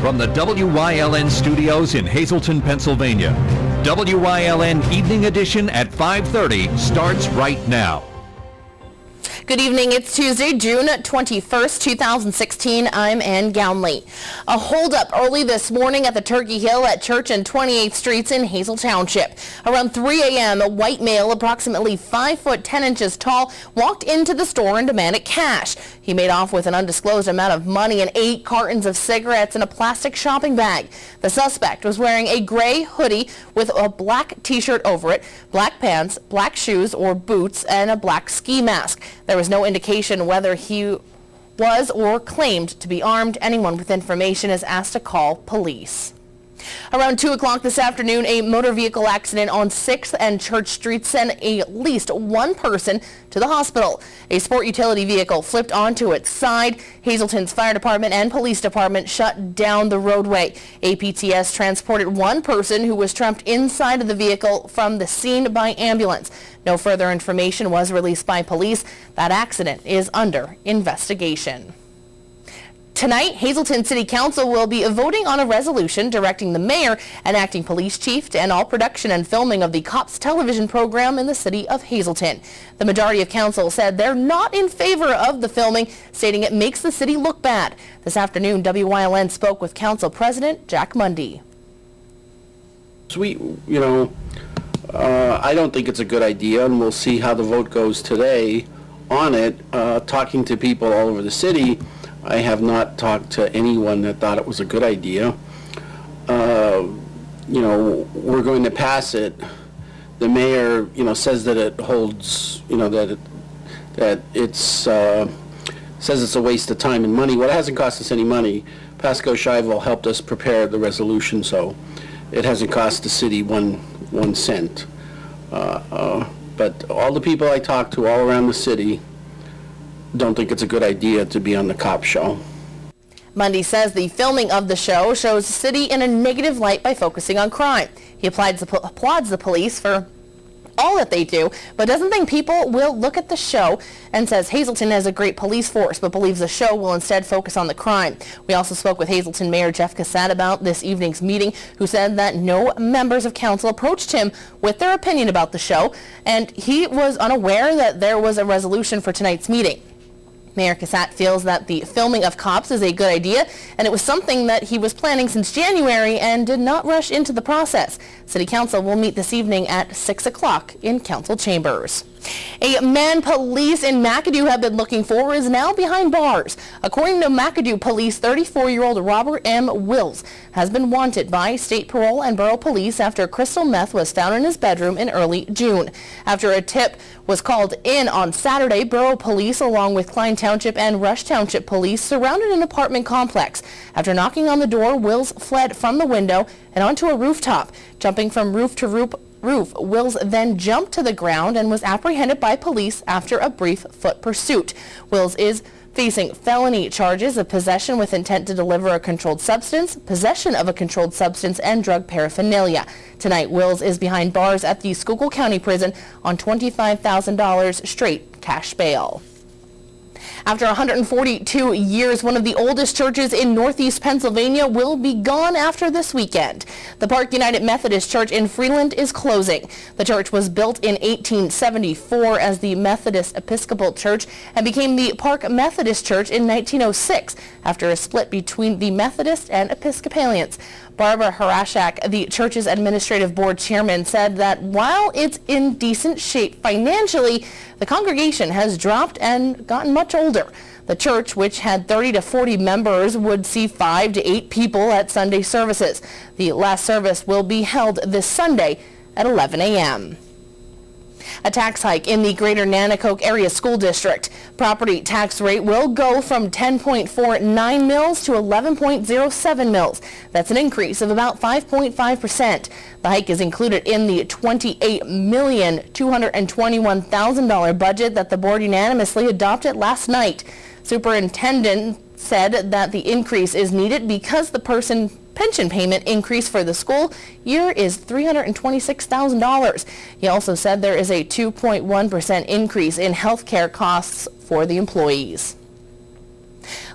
from the WYLN studios in Hazleton, Pennsylvania. WYLN Evening Edition at 5:30 starts right now. Good evening. It's Tuesday, June 21st, 2016. I'm Ann Gownley. A holdup early this morning at the Turkey Hill at Church and 28th Streets in Hazle Township. Around 3 a.m., a white male approximately 5 foot 10 inches tall walked into the store and demanded cash. He made off with an undisclosed amount of money and 8 cartons of cigarettes in a plastic shopping bag. The suspect was wearing a gray hoodie with a black t-shirt over it, black pants, black shoes or boots, and a black ski mask. There was no indication whether he was or claimed to be armed. Anyone with information is asked to call police. Around 2 o'clock this afternoon, a motor vehicle accident on 6th and Church Street sent at least one person to the hospital. A sport utility vehicle flipped onto its side. Hazleton's fire department and police department shut down the roadway. APTS transported one person who was trapped inside of the vehicle from the scene by ambulance. No further information was released by police. That accident is under investigation. Tonight, Hazleton City Council will be voting on a resolution directing the mayor and acting police chief to end all production and filming of the Cops television program in the city of Hazleton. The majority of council said they're not in favor of the filming, stating it makes the city look bad. This afternoon, WYLN spoke with Council President Jack Mundy. I don't think it's a good idea, and we'll see how the vote goes today on it. Talking to people all over the city, I have not talked to anyone that thought it was a good idea. We're going to pass it. The mayor, says that it holds, that it's says it's a waste of time and money. Well, it hasn't cost us any money. Pasco Shivel helped us prepare the resolution, so it hasn't cost the city one cent. But all the people I talked to all around the city don't think it's a good idea to be on the cop show. Mundy says the filming of the show shows the city in a negative light by focusing on crime. He applauds the police for all that they do, but doesn't think people will look at the show, and says Hazleton has a great police force, but believes the show will instead focus on the crime. We also spoke with Hazleton Mayor Jeff Cassat about this evening's meeting, who said that no members of council approached him with their opinion about the show, and he was unaware that there was a resolution for tonight's meeting. Mayor Cassat feels that the filming of Cops is a good idea, and it was something that he was planning since January and did not rush into the process. City Council will meet this evening at 6 o'clock in Council Chambers. A man police in McAdoo have been looking for is now behind bars. According to McAdoo police, 34-year-old Robert M. Wills has been wanted by state parole and borough police after crystal meth was found in his bedroom in early June. After a tip was called in on Saturday, borough police along with Klein Township and Rush Township police surrounded an apartment complex. After knocking on the door, Wills fled from the window and onto a rooftop. Jumping from roof to roof, Wills then jumped to the ground and was apprehended by police after a brief foot pursuit. Wills is facing felony charges of possession with intent to deliver a controlled substance, possession of a controlled substance, and drug paraphernalia. Tonight, Wills is behind bars at the Schuylkill County Prison on $25,000 straight cash bail. After 142 years, one of the oldest churches in Northeast Pennsylvania will be gone after this weekend. The Park United Methodist Church in Freeland is closing. The church was built in 1874 as the Methodist Episcopal Church and became the Park Methodist Church in 1906 after a split between the Methodists and Episcopalians. Barbara Harashak, the church's administrative board chairman, said that while it's in decent shape financially, the congregation has dropped and gotten much older. The church, which had 30 to 40 members, would see 5 to 8 people at Sunday services. The last service will be held this Sunday at 11 a.m. A tax hike in the Greater Nanticoke Area School District. Property tax rate will go from 10.49 mils to 11.07 mils. That's an increase of about 5.5%. The hike is included in the $28,221,000 budget that the board unanimously adopted last night. Superintendent said that the increase is needed because the pension payment increase for the school year is $326,000. He also said there is a 2.1% increase in health care costs for the employees.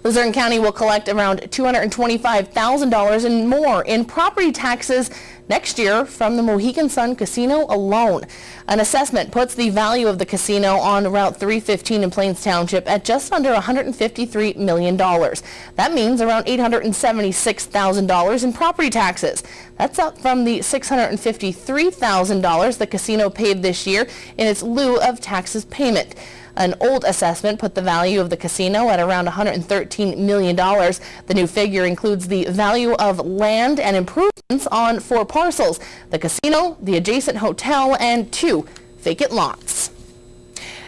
Luzerne County will collect around $225,000 and more in property taxes next year from the Mohegan Sun Casino alone. An assessment puts the value of the casino on Route 315 in Plains Township at just under $153 million. That means around $876,000 in property taxes. That's up from the $653,000 the casino paid this year in its lieu of taxes payment. An old assessment put the value of the casino at around $113 million. The new figure includes the value of land and improvements on 4 parcels, the casino, the adjacent hotel, and 2 vacant lots.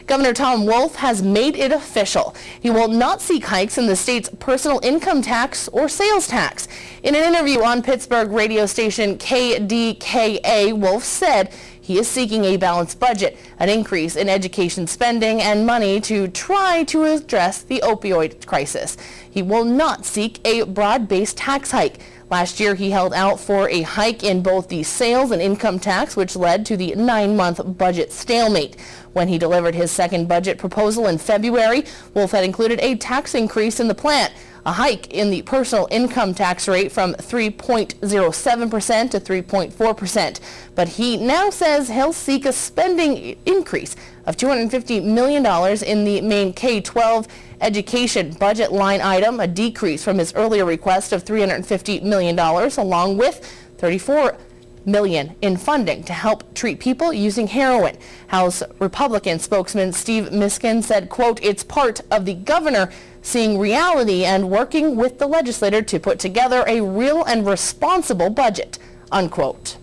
Governor Tom Wolf has made it official. He will not seek hikes in the state's personal income tax or sales tax. In an interview on Pittsburgh radio station KDKA, Wolf said he is seeking a balanced budget, an increase in education spending, and money to try to address the opioid crisis. He will not seek a broad-based tax hike. Last year, he held out for a hike in both the sales and income tax, which led to the 9-month budget stalemate. When he delivered his second budget proposal in February, Wolf had included a tax increase in the plan, a hike in the personal income tax rate from 3.07% to 3.4%. But he now says he'll seek a spending increase of $250 million in the main K-12 education budget line item, a decrease from his earlier request of $350 million, along with $34 million in funding to help treat people using heroin. House Republican spokesman Steve Miskin said, quote, "It's part of the governor seeing reality and working with the legislator to put together a real and responsible budget," unquote.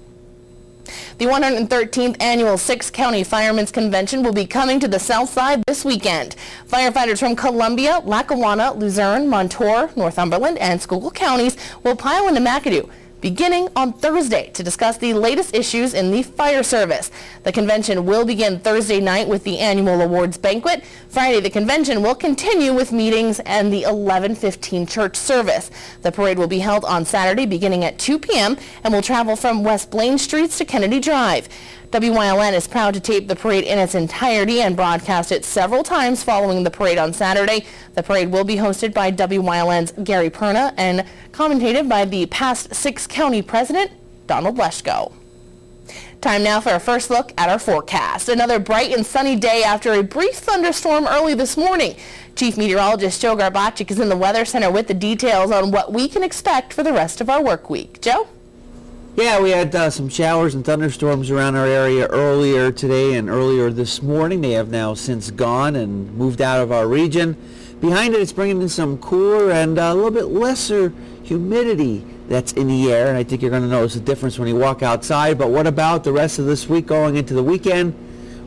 The 113th annual 6-County Firemen's Convention will be coming to the South Side this weekend. Firefighters from Columbia, Lackawanna, Luzerne, Montour, Northumberland, and Schuylkill counties will pile into McAdoo beginning on Thursday to discuss the latest issues in the fire service. The convention will begin Thursday night with the annual awards banquet. Friday, the convention will continue with meetings and the 11:15 church service. The parade will be held on Saturday beginning at 2 p.m. and will travel from West Blaine Streets to Kennedy Drive. WYLN is proud to tape the parade in its entirety and broadcast it several times following the parade on Saturday. The parade will be hosted by WYLN's Gary Perna and commentated by the past 6-County president, Donald Leschko. Time now for a first look at our forecast. Another bright and sunny day after a brief thunderstorm early this morning. Chief Meteorologist Joe Garbacik is in the Weather Center with the details on what we can expect for the rest of our work week. Joe? Yeah, we had some showers and thunderstorms around our area earlier today and earlier this morning. They have now since gone and moved out of our region. Behind it, it's bringing in some cooler and a little bit lesser humidity that's in the air, and I think you're going to notice a difference when you walk outside. But what about the rest of this week going into the weekend?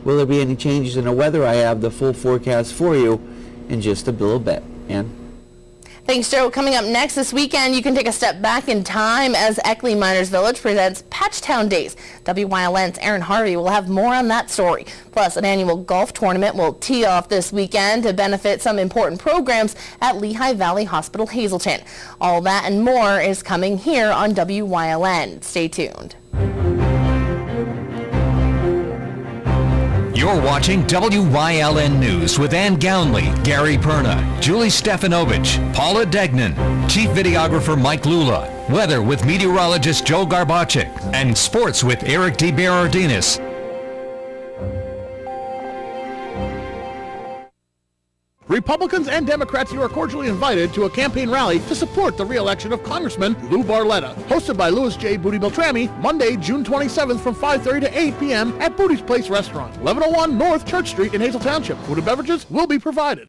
Will there be any changes in the weather? I have the full forecast for you in just a little bit. Ann? Thanks, Joe. Coming up next this weekend, you can take a step back in time as Eckley Miners Village presents Patchtown Days. WYLN's Aaron Harvey will have more on that story. Plus, an annual golf tournament will tee off this weekend to benefit some important programs at Lehigh Valley Hospital Hazleton. All that and more is coming here on WYLN. Stay tuned. You're watching WYLN News with Ann Gownley, Gary Perna, Julie Stefanovich, Paula Degnan, Chief Videographer Mike Lula, Weather with Meteorologist Joe Garbacik, and Sports with Eric DeBerardinis. Republicans and Democrats, you are cordially invited to a campaign rally to support the re-election of Congressman Lou Barletta, hosted by Louis J. Booty Beltrami, Monday, June 27th from 5:30 to 8 p.m. at Booty's Place Restaurant, 1101 North Church Street in Hazle Township. Food and beverages will be provided.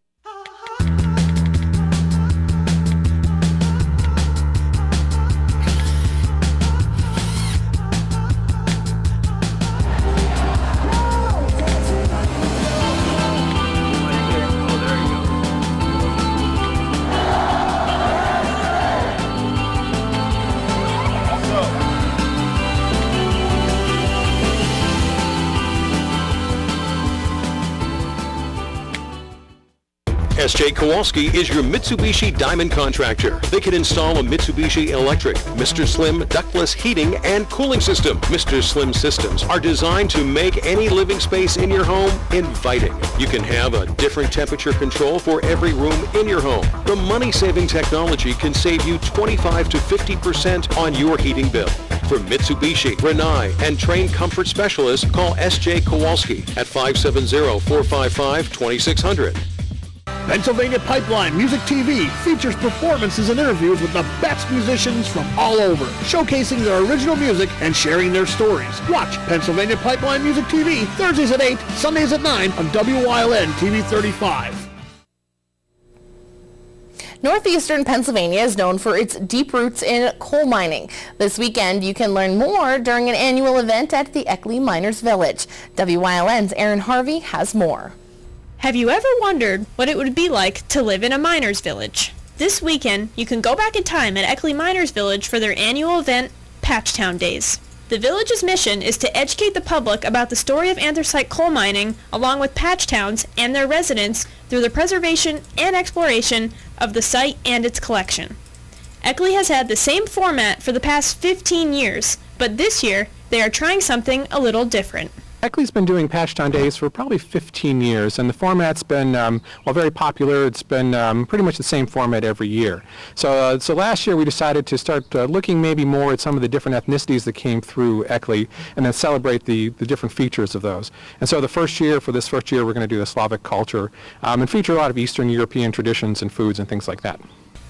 S.J. Kowalski is your Mitsubishi Diamond contractor. They can install a Mitsubishi electric, Mr. Slim ductless heating and cooling system. Mr. Slim systems are designed to make any living space in your home inviting. You can have a different temperature control for every room in your home. The money-saving technology can save you 25 to 50% on your heating bill. For Mitsubishi, Rinnai, and trained comfort specialists, call S.J. Kowalski at 570-455-2600. Pennsylvania Pipeline Music TV features performances and interviews with the best musicians from all over, showcasing their original music and sharing their stories. Watch Pennsylvania Pipeline Music TV Thursdays at 8, Sundays at 9 on WYLN TV 35. Northeastern Pennsylvania is known for its deep roots in coal mining. This weekend, you can learn more during an annual event at the Eckley Miners Village. WYLN's Aaron Harvey has more. Have you ever wondered what it would be like to live in a miners' village? This weekend, you can go back in time at Eckley Miners Village for their annual event, Patchtown Days. The village's mission is to educate the public about the story of anthracite coal mining, along with patch towns and their residents, through the preservation and exploration of the site and its collection. Eckley has had the same format for the past 15 years, but this year they are trying something a little different. Eckley's been doing Patchtown Days for probably 15 years, and the format's been, very popular. It's been pretty much the same format every year. So last year we decided to start looking maybe more at some of the different ethnicities that came through Eckley, and then celebrate the different features of those. And so for this first year, we're going to do the Slavic culture, and feature a lot of Eastern European traditions and foods and things like that.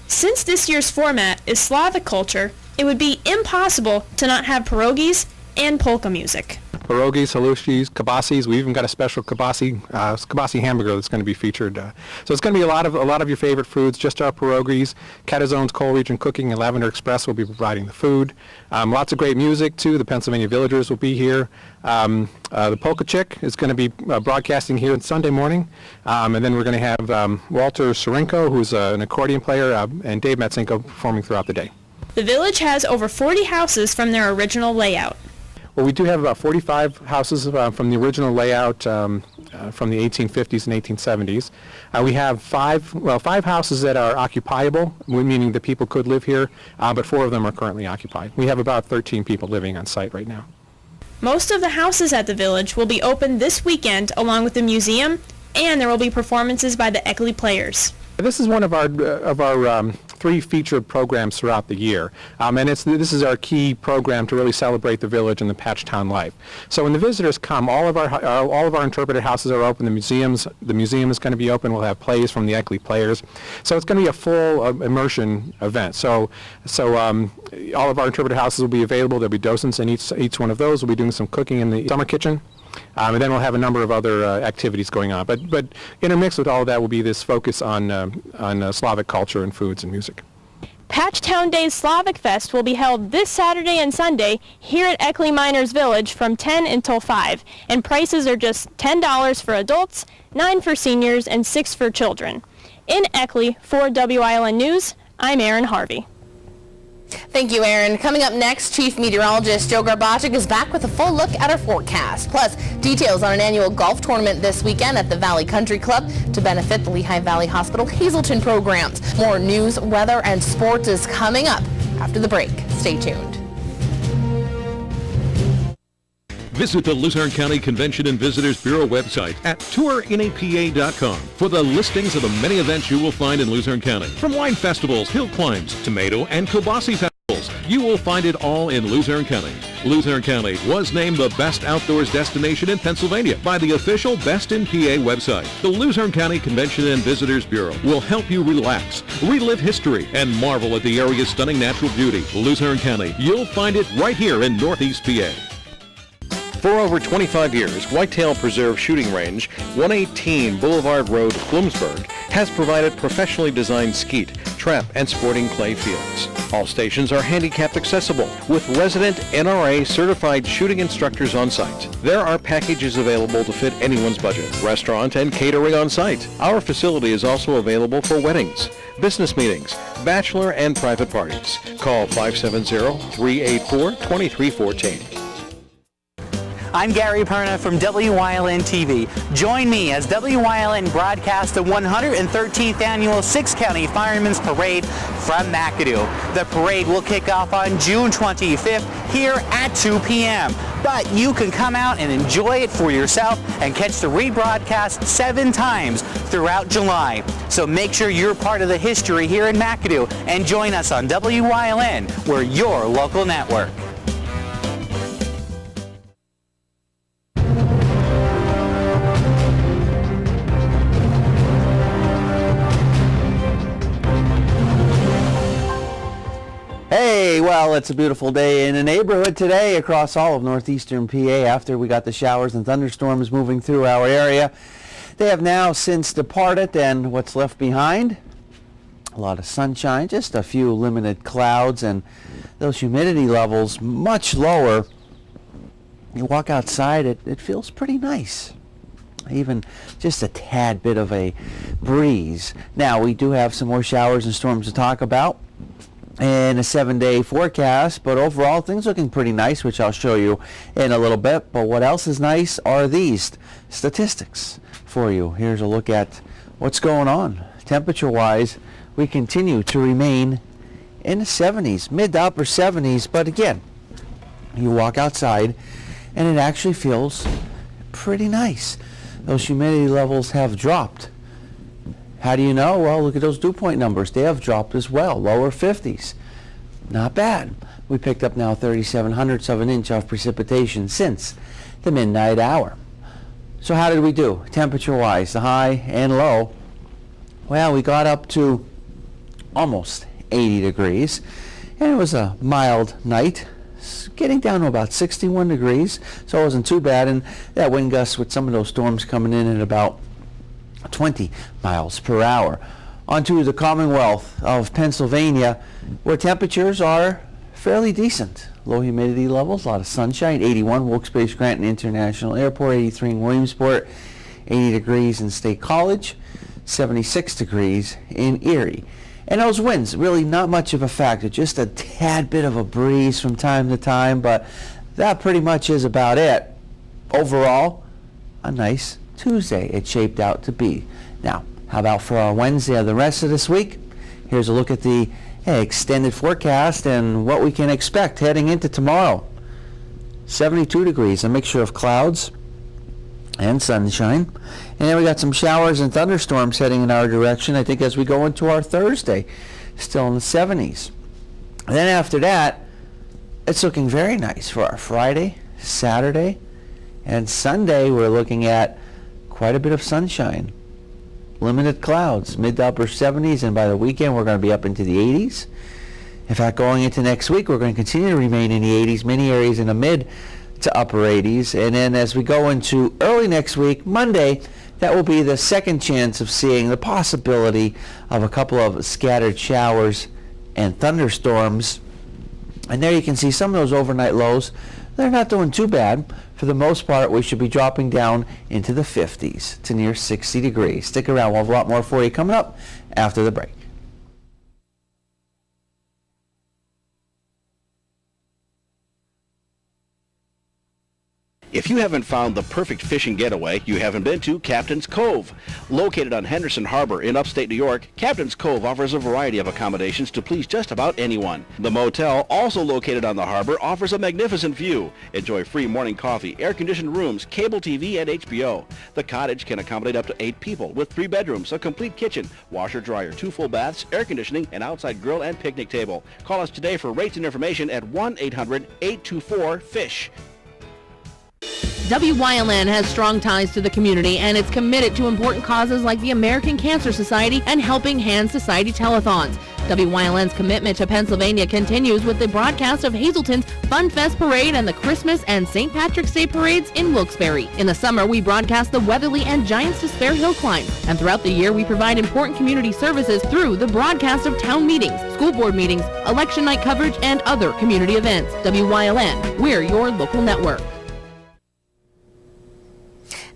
Since this year's format is Slavic culture, it would be impossible to not have pierogies and polka music. Pierogies, halushis, kibasis. We even got a special kibasi hamburger that's going to be featured. So it's going to be a lot of your favorite foods. Just our pierogies, Catazone's Coal Region Cooking, and Lavender Express will be providing the food. Lots of great music too. The Pennsylvania Villagers will be here. The Polka Chick is going to be broadcasting here on Sunday morning, and then we're going to have Walter Sorenko, who's an accordion player, and Dave Matsenko performing throughout the day. The village has over 40 houses from their original layout. Well, we do have about 45 houses from the original layout from the 1850s and 1870s. We have five houses that are occupiable, meaning that people could live here, but 4 of them are currently occupied. We have about 13 people living on site right now. Most of the houses at the village will be open this weekend along with the museum, and there will be performances by the Eckley Players. This is one of our 3 featured programs throughout the year, and this is our key program to really celebrate the village and the Patchtown life. So when the visitors come, all of our interpreted houses are open. The museum is going to be open. We'll have plays from the Eckley Players, so it's going to be a full immersion event. So all of our interpreted houses will be available. There'll be docents in each one of those. We'll be doing some cooking in the summer kitchen. And then we'll have a number of other activities going on. But intermixed with all of that will be this focus on Slavic culture and foods and music. Patchtown Days Slavic Fest will be held this Saturday and Sunday here at Eckley Miners Village from 10 until 5. And prices are just $10 for adults, $9 for seniors, and $6 for children. In Eckley, for WILN News, I'm Aaron Harvey. Thank you, Aaron. Coming up next, Chief Meteorologist Joe Garbacik is back with a full look at our forecast. Plus, details on an annual golf tournament this weekend at the Valley Country Club to benefit the Lehigh Valley Hospital Hazleton programs. More news, weather, and sports is coming up after the break. Stay tuned. Visit the Luzerne County Convention and Visitors Bureau website at tourinapa.com for the listings of the many events you will find in Luzerne County. From wine festivals, hill climbs, tomato and kielbasa festivals, you will find it all in Luzerne County. Luzerne County was named the best outdoors destination in Pennsylvania by the official Best in PA website. The Luzerne County Convention and Visitors Bureau will help you relax, relive history, and marvel at the area's stunning natural beauty. Luzerne County, you'll find it right here in Northeast PA. For over 25 years, Whitetail Preserve Shooting Range, 118 Boulevard Road, Bloomsburg, has provided professionally designed skeet, trap, and sporting clay fields. All stations are handicapped accessible with resident NRA certified shooting instructors on site. There are packages available to fit anyone's budget. Restaurant and catering on site. Our facility is also available for weddings, business meetings, bachelor and private parties. Call 570-384-2314. I'm Gary Perna from WYLN TV. Join me as WYLN broadcasts the 113th Annual Six County Firemen's Parade from McAdoo. The parade will kick off on June 25th here at 2 p.m. But you can come out and enjoy it for yourself and catch the rebroadcast 7 times throughout July. So make sure you're part of the history here in McAdoo and join us on WYLN, we're your local network. Hey, well, it's a beautiful day in the neighborhood today across all of northeastern PA after we got the showers and thunderstorms moving through our area. They have now since departed, and what's left behind? A lot of sunshine, just a few limited clouds, and those humidity levels much lower. You walk outside, it feels pretty nice. Even just a tad bit of a breeze. Now, we do have some more showers and storms to talk about in a 7-day forecast, but overall things looking pretty nice, which I'll show you in a little bit. But what else is nice are these statistics for you. Here's a look at what's going on. Temperature-wise, we continue to remain in the 70s, mid to upper 70s, but again, you walk outside and it actually feels pretty nice. Those humidity levels have dropped. How do you know? Well, look at those dew point numbers. They have dropped as well, lower 50s. Not bad. We picked up now 37/100ths of an inch of precipitation since the midnight hour. So how did we do temperature-wise, the high and low? Well, we got up to almost 80 degrees, and it was a mild night, getting down to about 61 degrees, so it wasn't too bad, and that wind gust with some of those storms coming in at about 20 miles per hour. Onto the Commonwealth of Pennsylvania, where temperatures are fairly decent. Low humidity levels, a lot of sunshine. 81 Wilkes-Barre Scranton International Airport, 83 in Williamsport, 80 degrees in State College, 76 degrees in Erie. And those winds, really not much of a factor, just a tad bit of a breeze from time to time, but that pretty much is about it. Overall, a nice Tuesday it shaped out to be. Now, how about for our Wednesday or the rest of this week? Here's a look at the extended forecast and what we can expect heading into tomorrow. 72 degrees, a mixture of clouds and sunshine. And then we got some showers and thunderstorms heading in our direction, I think, as we go into our Thursday, still in the 70s. And then after that, it's looking very nice for our Friday, Saturday, and Sunday. We're looking at quite a bit of sunshine. Limited clouds, mid to upper 70s, and by the weekend we're going to be up into the 80s. In fact, going into next week, we're going to continue to remain in the 80s, many areas in the mid to upper 80s. And then as we go into early next week, Monday, that will be the second chance of seeing the possibility of a couple of scattered showers and thunderstorms. And there you can see some of those overnight lows. They're not doing too bad. For the most part, we should be dropping down into the 50s to near 60 degrees. Stick around. We'll have a lot more for you coming up after the break. If you haven't found the perfect fishing getaway, you haven't been to Captain's Cove. Located on Henderson Harbor in upstate New York, Captain's Cove offers a variety of accommodations to please just about anyone. The motel, also located on the harbor, offers a magnificent view. Enjoy free morning coffee, air-conditioned rooms, cable TV, and HBO. The cottage can accommodate up to 8 people with 3 bedrooms, a complete kitchen, washer, dryer, 2 full baths, air conditioning, an outside grill, and picnic table. Call us today for rates and information at 1-800-824-FISH. WYLN has strong ties to the community and is committed to important causes like the American Cancer Society and Helping Hands Society telethons. WYLN's commitment to Pennsylvania continues with the broadcast of Hazleton's Fun Fest Parade and the Christmas and St. Patrick's Day parades in Wilkes-Barre. In the summer, we broadcast the Weatherly and Giants to Spare Hill Climb. And throughout the year, we provide important community services through the broadcast of town meetings, school board meetings, election night coverage, and other community events. WYLN, we're your local network.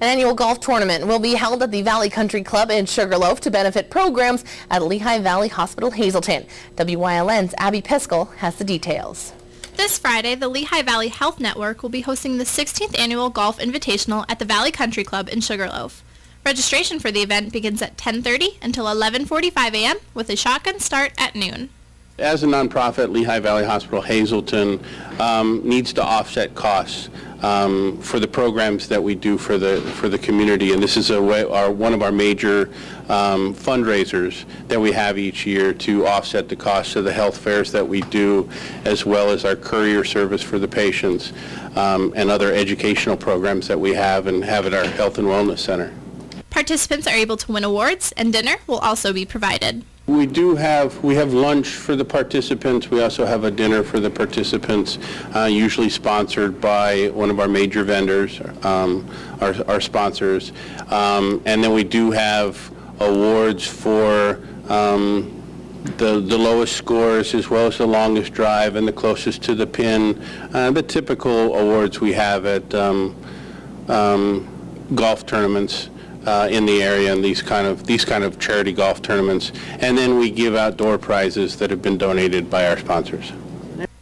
An annual golf tournament will be held at the Valley Country Club in Sugarloaf to benefit programs at Lehigh Valley Hospital Hazleton. WYLN's Abby Piskel has the details. This Friday, the Lehigh Valley Health Network will be hosting the 16th Annual Golf Invitational at the Valley Country Club in Sugarloaf. Registration for the event begins at 10:30 until 11:45 a.m. with a shotgun start at noon. As a nonprofit, Lehigh Valley Hospital Hazleton needs to offset costs for the programs that we do for the community, and this is one of our major fundraisers that we have each year to offset the costs of the health fairs that we do, as well as our courier service for the patients and other educational programs that we have at our Health and Wellness Center. Participants are able to win awards, and dinner will also be provided. We have lunch for the participants. We also have a dinner for the participants, usually sponsored by one of our major vendors, our sponsors. And then we do have awards for the lowest scores, as well as the longest drive and the closest to the pin. The typical awards we have at golf tournaments in the area, and these kind of charity golf tournaments, and then we give out door prizes that have been donated by our sponsors.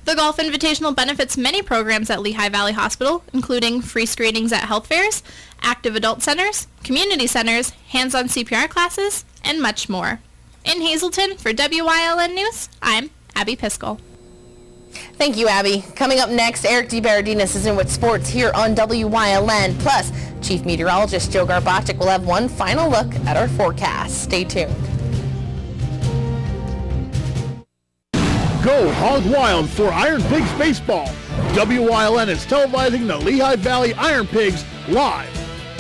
The Golf Invitational benefits many programs at Lehigh Valley Hospital, including free screenings at health fairs, active adult centers, community centers, hands-on CPR classes, and much more. In Hazleton, for WYLN News, I'm Abby Piskel. Thank you, Abby. Coming up next, Eric DeBaradinas is in with sports here on WYLN. Plus, Chief Meteorologist Joe Garbacik will have one final look at our forecast. Stay tuned. Go hog wild for Iron Pigs baseball. WYLN is televising the Lehigh Valley Iron Pigs live.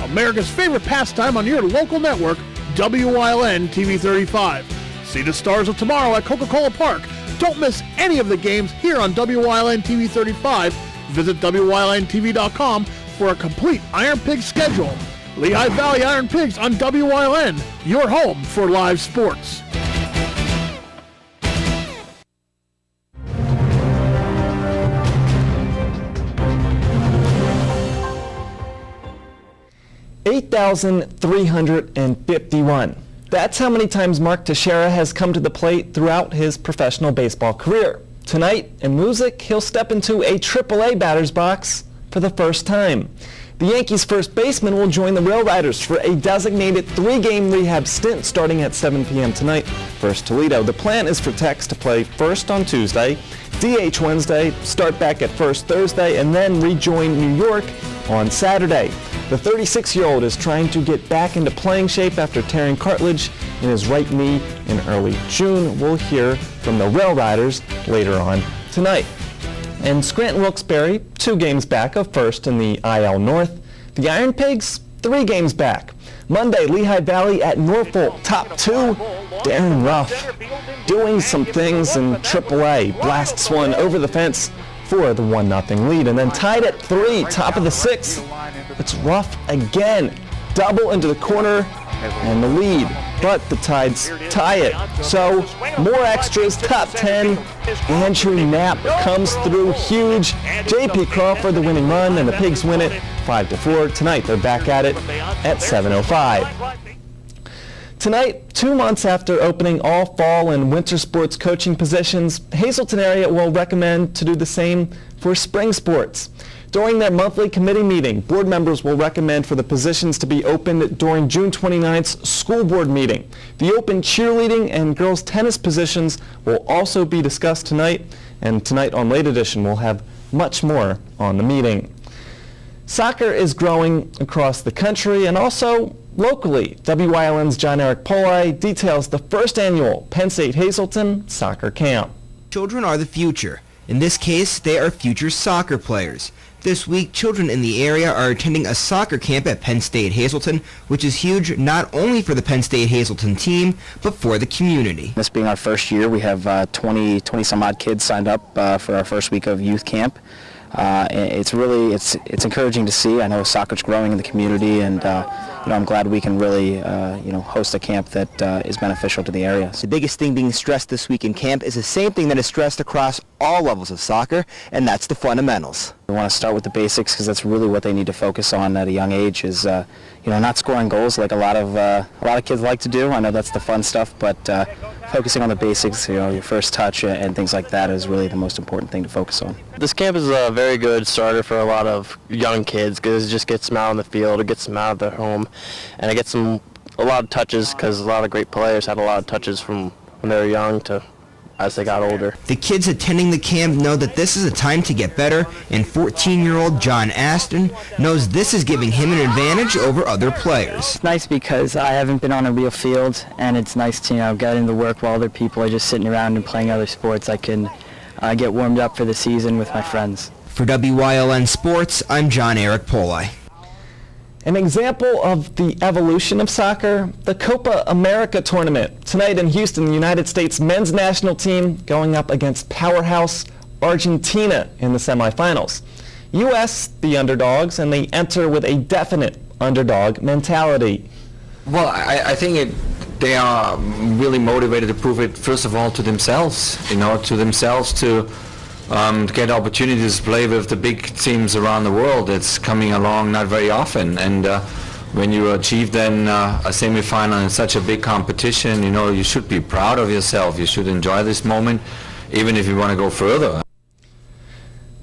America's favorite pastime on your local network, WYLN TV 35. See the stars of tomorrow at Coca-Cola Park. Don't miss any of the games here on WYLN TV 35. Visit WYLNTV.com for a complete Iron Pigs schedule. Lehigh Valley Iron Pigs on WYLN, your home for live sports. $8,351. That's how many times Mark Teixeira has come to the plate throughout his professional baseball career. Tonight, in Music, he'll step into a AAA batter's box for the first time. The Yankees' first baseman will join the Rail Riders for a designated 3-game rehab stint starting at 7 p.m. tonight. First Toledo. The plan is for Tex to play first on Tuesday, DH Wednesday, start back at first Thursday, and then rejoin New York on Saturday. The 36-year-old is trying to get back into playing shape after tearing cartilage in his right knee in early June. We'll hear from the Rail Riders later on tonight. And Scranton Wilkes-Barre, 2 games back of first in the IL North. The Iron Pigs, 3 games back. Monday, Lehigh Valley at Norfolk, top 2. Darren Ruff doing some things in AAA. Blasts one over the fence for the 1-0 lead. And then tied at 3, top of the 6th. It's Ruff again. Double into the corner and the lead. But the Tides tie it. So more extras, top 10. Andrew Knapp comes through huge. J.P. Crawford the winning run, and the Pigs win it 5-4. Tonight they're back at it at 7:05. Tonight, 2 months after opening all fall and winter sports coaching positions, Hazleton area will recommend to do the same for spring sports. During their monthly committee meeting, board members will recommend for the positions to be opened during June 29th's school board meeting. The open cheerleading and girls tennis positions will also be discussed tonight, and tonight on Late Edition we'll have much more on the meeting. Soccer is growing across the country and also locally. WYLN's John Eric Poli details the first annual Penn State Hazleton Soccer Camp. Children are the future. In this case, they are future soccer players. This week, children in the area are attending a soccer camp at Penn State Hazleton, which is huge not only for the Penn State Hazleton team, but for the community. This being our first year, we have 20 some odd kids signed up for our first week of youth camp. It's encouraging to see. I know soccer's growing in the community, and I'm glad we can really host a camp that is beneficial to the area. The biggest thing being stressed this week in camp is the same thing that is stressed across all levels of soccer, and that's the fundamentals. We want to start with the basics because that's really what they need to focus on at a young age. Is not scoring goals like a lot of kids like to do. I know that's the fun stuff, but focusing on the basics, your first touch and things like that is really the most important thing to focus on. This camp is a very good starter for a lot of young kids because it just gets them out on the field, it gets them out of their home, and it gets them a lot of touches because a lot of great players had a lot of touches from when they were young to as they got older. The kids attending the camp know that this is a time to get better, and 14-year-old John Aston knows this is giving him an advantage over other players. It's nice because I haven't been on a real field, and it's nice to get into work while other people are just sitting around and playing other sports. I can get warmed up for the season with my friends. For WYLN Sports, I'm John Eric Poli. An example of the evolution of soccer, the Copa America tournament. Tonight in Houston, the United States men's national team going up against powerhouse Argentina in the semifinals. U.S., the underdogs, and they enter with a definite underdog mentality. Well, I think they are really motivated to prove it, first of all, to themselves, to get opportunities to play with the big teams around the world. It's coming along not very often, and when you achieve then a semi-final in such a big competition, you should be proud of yourself. You should enjoy this moment, even if you want to go further.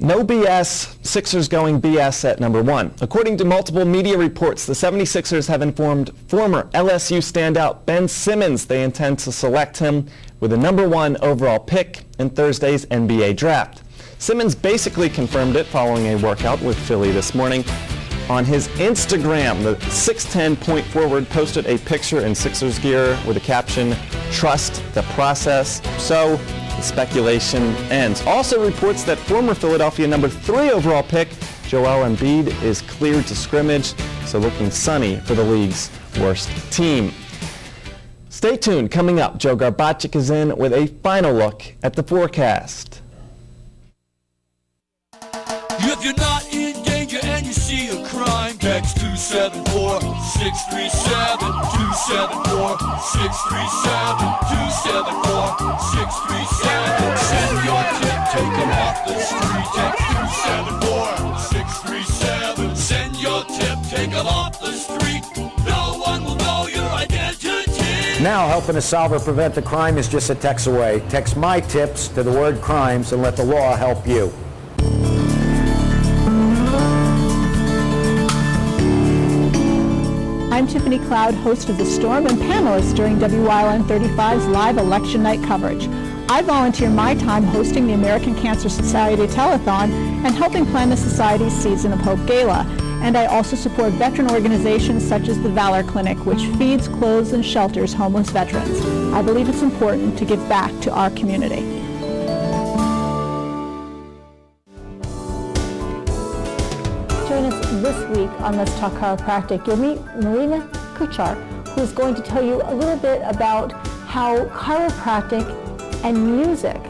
No BS, Sixers going BS at number one. According to multiple media reports, the 76ers have informed former LSU standout Ben Simmons they intend to select him with the number one overall pick in Thursday's NBA draft. Simmons basically confirmed it following a workout with Philly this morning. On his Instagram, the 6'10" point forward posted a picture in Sixers gear with the caption, "Trust the process." So the speculation ends. Also reports that former Philadelphia number 3 overall pick Joel Embiid is cleared to scrimmage, so looking sunny for the league's worst team. Stay tuned. Coming up, Joe Garbacik is in with a final look at the forecast. If you're not in danger and you see a crime, text 274-637, 274-637, 274-637. Send your tip, take them off the street. Text 274-637. Send your tip, take them off the street. No one will know your identity. Now helping a solve or prevent the crime is just a text away. Text my tips to the word crimes and let the law help you. I'm Tiffany Cloud, host of The Storm and panelist during WYLN 35's live election night coverage. I volunteer my time hosting the American Cancer Society Telethon and helping plan the Society's Season of Hope Gala. And I also support veteran organizations such as the Valor Clinic, which feeds, clothes, and shelters homeless veterans. I believe it's important to give back to our community. Join us this week on Let's Talk Chiropractic. You'll meet Marina Kuchar, who is going to tell you a little bit about how chiropractic and music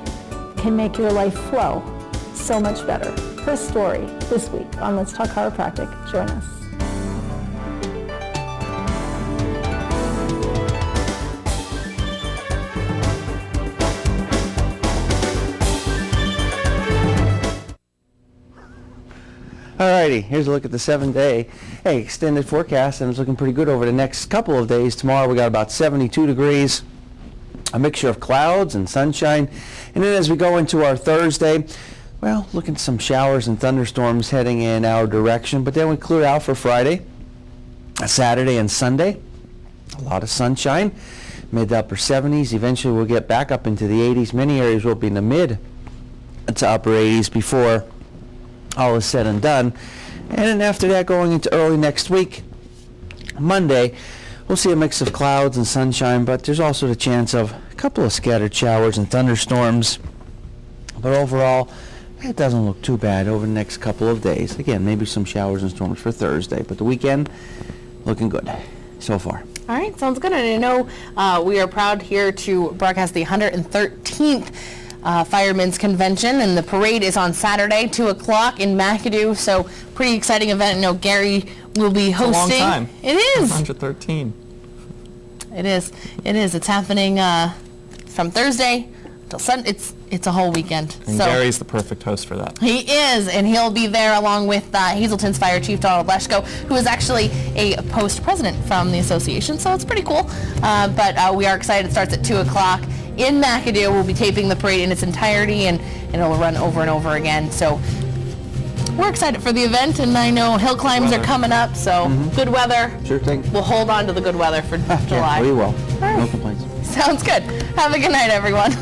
can make your life flow so much better. Her story this week on Let's Talk Chiropractic. Join us. Alrighty, here's a look at the 7-day extended forecast, and it's looking pretty good over the next couple of days. Tomorrow we got about 72 degrees, a mixture of clouds and sunshine. And then as we go into our Thursday, well, looking at some showers and thunderstorms heading in our direction, but then we clear out for Friday, Saturday, and Sunday. A lot of sunshine, mid to upper 70s. Eventually we'll get back up into the 80s. Many areas will be in the mid to upper 80s before all is said and done. And then after that, going into early next week, Monday, we'll see a mix of clouds and sunshine, but there's also the chance of a couple of scattered showers and thunderstorms. But overall, it doesn't look too bad over the next couple of days. Again, maybe some showers and storms for Thursday, but the weekend looking good so far. All right, sounds good. And I know we are proud here to broadcast the 113th Firemen's Convention, and the parade is on Saturday, 2 o'clock in McAdoo, so pretty exciting event. I know Gary will be hosting. It's a long time. It is. 113. It is. It's happening from Thursday till Sunday. It's a whole weekend. And so Gary's the perfect host for that. he is, and he'll be there along with Hazleton's Fire Chief Donald Leschko, who is actually a post president from the association, so it's pretty cool. But we are excited. It starts at 2 o'clock. in McAdoo. We'll be taping the parade in its entirety, and it'll run over and over again. So we're excited for the event, and I know hill climbs are coming up, so good weather. Sure thing. We'll hold on to the good weather for July. Yeah, we will. All right. No complaints. Sounds good. Have a good night, everyone.